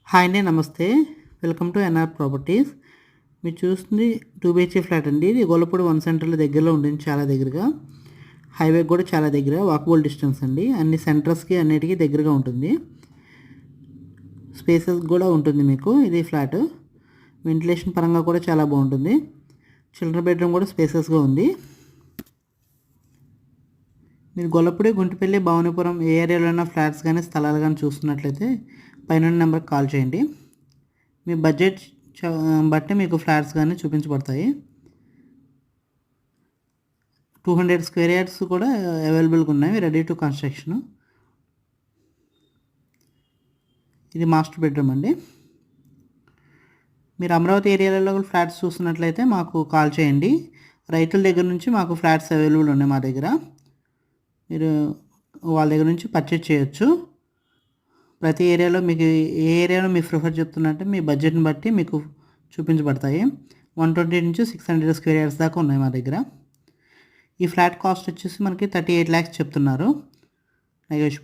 Hi అండి, నమస్తే. Welcome to NR Properties. మీరు చూస్తుంది 2 BHK ఫ్లాట్ అండి. ఇది గొల్లపూడి 1 సెంటర్లో దగ్గరలో ఉంటుంది, చాలా దగ్గరగా. హైవే కూడా చాలా దగ్గర, వాకబుల్ డిస్టెన్స్ అండి. అన్ని సెంటర్స్కి అన్నిటికీ దగ్గరగా ఉంటుంది. స్పేసెస్ కూడా ఉంటుంది మీకు. ఇది ఫ్లాట్ వెంటిలేషన్ పరంగా కూడా చాలా బాగుంటుంది. చిల్డ్రన్ బెడ్రూమ్ కూడా స్పేసెస్గా ఉంది. మీరు గొల్లపూడి, గుంటిపల్లి, భవానీపురం ఏ ఏరియాలో ఉన్న ఫ్లాట్స్ కానీ స్థలాలు కానీ చూస్తున్నట్లయితే పైన నెంబర్కి కాల్ చేయండి. మీ బడ్జెట్ బట్టి మీకు ఫ్లాట్స్ కానీ చూపించబడతాయి. 200 స్క్వేర్ యార్డ్స్ కూడా అవైలబుల్గా ఉన్నాయి, రెడీ టు కన్స్ట్రక్షన్. ఇది మాస్టర్ బెడ్రూమ్ అండి. మీరు అమరావతి ఏరియాలలో ఫ్లాట్స్ చూస్తున్నట్లయితే మాకు కాల్ చేయండి. రైతుల దగ్గర నుంచి మాకు ఫ్లాట్స్ అవైలబుల్ ఉన్నాయి మా దగ్గర. మీరు వాళ్ళ దగ్గర నుంచి పర్చేజ్ చేయొచ్చు. ప్రతి ఏరియాలో మీకు ఏ ఏరియాలో మీరు ప్రిఫర్ చెప్తున్నట్టే మీ బడ్జెట్ని బట్టి మీకు చూపించబడతాయి. 120 నుంచి 600 స్క్వేర్ యార్డ్స్ దాకా ఉన్నాయి మా దగ్గర. ఈ ఫ్లాట్ కాస్ట్ వచ్చేసి మనకి 38 lakhs చెప్తున్నారు, నెగోషియబుల్.